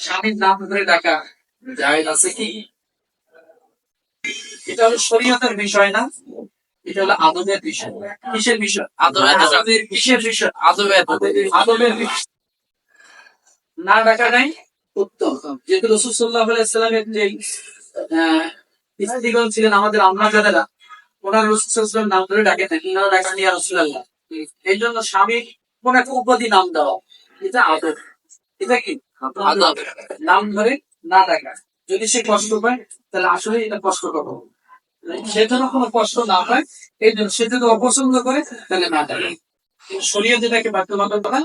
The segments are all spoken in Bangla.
স্বামীর নাম ধরে ডাকা জায়েজ আছে কি? এটা হলো শরীয়তের বিষয় না, এটা হলো আদবের বিষয়। কিসের বিষয়? আদবের। কিসের বিষয়? আদবের বিষয়। না ডাকা নাই উত্তম, যেহেতু রাসূল সাল্লাল্লাহু আলাইহি ওয়াসাল্লামের যে স্ত্রীগণ ছিলেন আমাদের আম্মা জানেরা, ওনারা রাসূল সাল্লাল্লাহু আলাইহি ওয়াসাল্লাম নাম ধরে ডাকেন, ওনারা ডাকেন ইয়া রাসূলুল্লাহ। এই জন্য স্বামীর কোন একটা উপাধি নাম দেওয়া, এটা আদব। এটা কি আদব? নাম ধরে না ডাকা। যদি সে কষ্ট পায় তাহলে আসলে এটা কষ্ট করবো, সে যেন কোনো কষ্ট না পায় এই জন্য। সে যদি অপছন্দ করে তাহলে না ডাকে। শরীয়ত এটাকে বাধ্যবাধকতা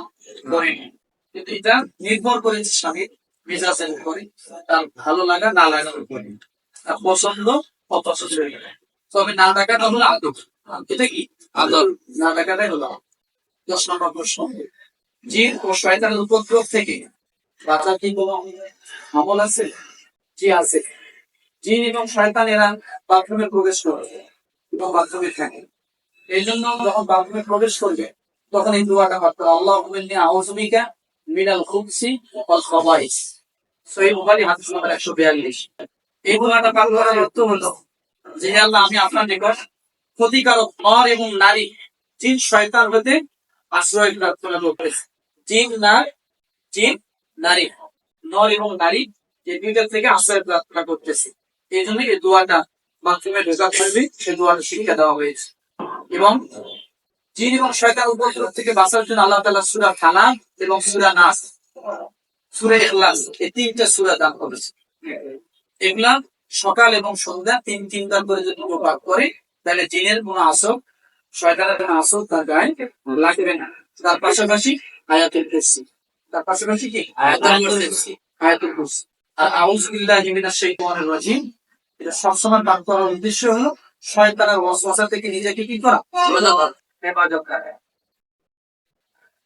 করে, কিন্তু এটা নির্ভর করেছে স্বামীর মেজাজের উপরে, তার ভালো লাগা না লাগার উপরে, তার পছন্দ অপছন্দের উপরে। তবে না ডাকাটা হলো আদব। এটা কি আদব? না ডাকাটাই হলো 10 নম্বর প্রশ্ন। জিন ও শয়তানের উপদ্রব থেকে বাঁচার কি কোনো আমল আছে? জি আছে। জিন এবং শয়তান এরা বাথরুমে প্রবেশ করে এবং বাথরুমে থাকে। এই জন্য যখন বাথরুমে প্রবেশ করবে তখন এই দোয়াটা করতে হবে, আল্লাহুম্মা ইন্নী আউযু বিকা মিনাল খুবসি ওয়াল খাবাইস। সহিহ বুখারী হাদিস নাম্বার 142। এই দোয়াটা পাঠ করার অর্থ হলো যে হে আল্লাহ, আমি আপনার নিকট ক্ষতিকারক নর এবং নারী, জিন শয়তান হতে আশ্রয় প্রার্থনা করতেছি। জিন নারী, নর এবং নারী, এই দুইটা থেকে আশ্রয় প্রার্থনা করতেছি। এই জন্য এই দোয়াটা বাথরুমে ঢোকার পূর্বে এই দোয়াটা শিক্ষা দেওয়া হয়েছে। এবং জিন এবং শয়তান উপদ্রব থেকে বাঁচার জন্য আল্লাহ তাআলা সূরা ফালাক এবং সূরা নাস, সূরা ইখলাস, এই তিনটা সূরা দান করেছে। এগুলা সকাল এবং সন্ধ্যা তিনবার করে যদি কেউ পাঠ করে তাহলে জিনের কোনো আসর, শয়তানের কোনো আসর তার গায়ে লাগবে না। তার পাশাপাশি আয়াতুল কুরসি, তার পাশাপাশি কি আয়াতুল কুরসি আর আউযু বিল্লাহি মিনাশ শাইতানির রাজিম, এটা সবসময় পাঠ করার উদ্দেশ্য হলো শয়তানের ওয়াসওয়াসা থেকে নিজেকে কি করা, হেফাজত করা।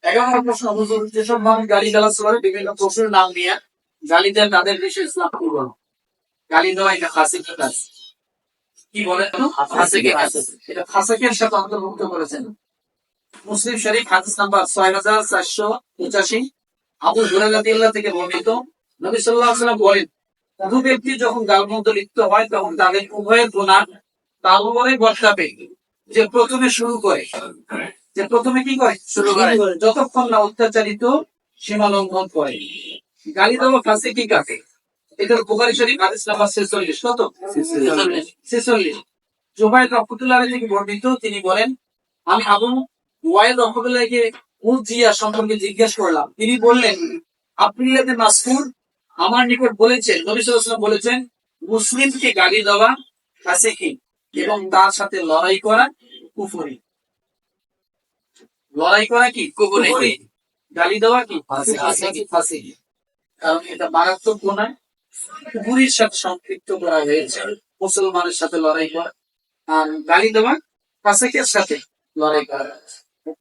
11 নম্বর প্রশ্ন, হুজুর যেসব মানুষ গালিগালাজ করে বিভিন্ন পশুর নাম নিয়ে গালি দেন তাদের বিষয়ে ইসলাম কি বলে? গালি দেওয়া এটা ফাসিকি কাজ। কি বলেন? ফাসিকি কাজ। এটা ফাসিকের সাথে অন্তর্ভুক্ত করেছেন। মুসলিম শরীফ হাদিস নাম্বার 6485। আবু হুরায়রা রাদিয়াল্লাহু থেকে বর্ণিত, নবী সাল্লাল্লাহু আলাইহি ওয়াসাল্লাম বলেন, দুই ব্যক্তি যখন গালমন্দ লিপ্ত হয় তখন তাদের উভয়ের গুনাহ তার উপরে বর্তাবে। যে প্রথমে শুরু করে, যে প্রথমে কি করে শুরু করে, যতক্ষণ না অত্যাচারিত সীমা লঙ্ঘন করে। গালি দেওয়া ফাসিকি কাকে? এটা বুখারী শরীফ হাদিস নাম্বার 46। কত? 46। জুবাইর রাহমাতুল্লাহ আলাইহি থেকে বর্ণিত, তিনি বলেন, আমি আবু ওয়াইল রাহমাতুল্লাহকে উজিয়া সম্পর্কে জিজ্ঞেস করলাম। তিনি বললেন, আব্দুল্লাহ ইবনে মাসউদ আমার নিকট বলেছেন, নবী সাল্লাল্লাহু আলাইহি ওয়াসাল্লাম বলেছেন, মুসলিমকে গালি দেওয়া ফাসিকি এবং তার সাথে লড়াই করা কুফরি। লড়াই করা কি কুফরি, গালি দেওয়া কি ফাসিকি। কারণ এটা মারাত্মক গুনাহ, কুফরির সাথে সম্পৃক্ত করা হয়েছে। মুসলমানের সাথে লড়াই করা আর গালি দেওয়া ফাসিকের সাথে লড়াই করা।